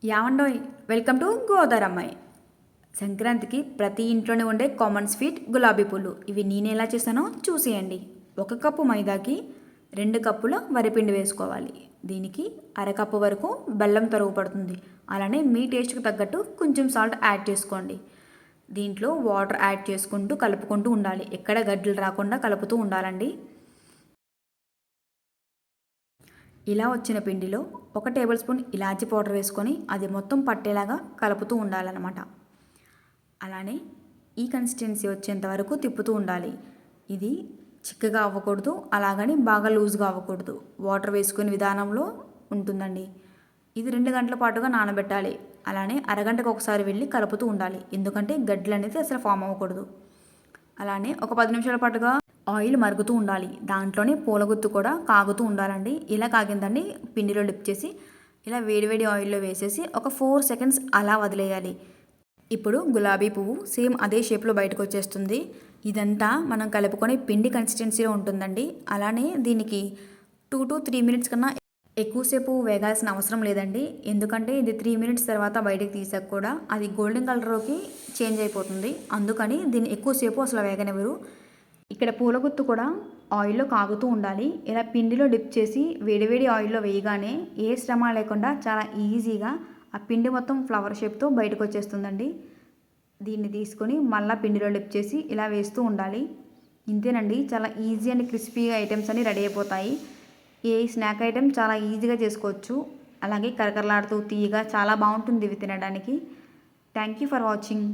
యావండోయ్, welcome to గోదారమ్మాయి. సంక్రాంతికి ప్రతి ఇంట్లోనే ఉండే కామన్ స్వీట్ గులాబీ పూలు. ఇవి నేను ఎలా చేస్తానో చూసేయండి. 1 కప్పు మైదాకి 2 కప్పుల వరిపిండి వేసుకోవాలి. దీనికి అరకప్పు వరకు బెల్లం తరుగు పడుతుంది. అలానే మీ టేస్ట్కి తగ్గట్టు కొంచెం సాల్ట్ యాడ్ చేసుకోండి. దీంట్లో వాటర్ యాడ్ చేసుకుంటూ కలుపుకుంటూ ఉండాలి. ఎక్కడ గడ్డలు రాకుండా కలుపుతూ ఉండాలండి. ఇలా వచ్చిన పిండిలో 1 టేబుల్ స్పూన్ ఇలాచీ పౌడర్ వేసుకొని అది మొత్తం పట్టేలాగా కలుపుతూ ఉండాలన్నమాట. అలానే ఈ కన్సిస్టెన్సీ వచ్చేంత వరకు తిప్పుతూ ఉండాలి. ఇది చిక్కగా అవ్వకూడదు, అలాగని బాగా లూజ్గా అవ్వకూడదు. వాటర్ వేసుకునే విధానంలో ఉంటుందండి. ఇది 2 గంటల పాటుగా నానబెట్టాలి. అలానే అరగంటకు ఒకసారి వెళ్ళి కలుపుతూ ఉండాలి. ఎందుకంటే గడ్డలు అనేది అసలు ఫామ్ అవ్వకూడదు. అలానే ఒక 10 నిమిషాల పాటుగా ఆయిల్ మరుగుతూ ఉండాలి. దాంట్లోనే పూలగుత్తు కూడా కాగుతూ ఉండాలండి. ఇలా కాగిందండి పిండిలో డిప్ చేసి ఇలా వేడివేడి ఆయిల్లో వేసేసి ఒక 4 సెకండ్స్ అలా వదిలేయాలి. ఇప్పుడు గులాబీ పువ్వు సేమ్ అదే షేప్లో బయటకు వచ్చేస్తుంది. ఇదంతా మనం కలుపుకొని పిండి కన్సిస్టెన్సీలో ఉంటుందండి. అలానే దీనికి 2 to 3 మినిట్స్ కన్నా ఎక్కువసేపు వేగాల్సిన అవసరం లేదండి. ఎందుకంటే ఇది 3 మినిట్స్ తర్వాత బయటకు తీసాక కూడా అది గోల్డెన్ కలర్లోకి చేంజ్ అయిపోతుంది. అందుకని దీన్ని ఎక్కువసేపు అసలు వేగనివ్వరు. ఇక్కడ పూలగుత్తు కూడా ఆయిల్లో కాగుతూ ఉండాలి. ఇలా పిండిలో డిప్ చేసి వేడివేడి ఆయిల్లో వేయగానే ఏ శ్రమ లేకుండా చాలా ఈజీగా ఆ పిండి మొత్తం ఫ్లవర్ షేప్తో బయటకు వచ్చేస్తుందండి. దీన్ని తీసుకొని మళ్ళీ పిండిలో డిప్ చేసి ఇలా వేస్తూ ఉండాలి. ఇంతేనండి, చాలా ఈజీ అండ్ క్రిస్పీగా ఐటమ్స్ అన్నీ రెడీ అయిపోతాయి. ఏ స్నాక్ ఐటెం చాలా ఈజీగా చేసుకోవచ్చు. అలాగే కరకరలాడుతూ తీయగా చాలా బాగుంటుంది ఇవి తినడానికి. Thank you for watching.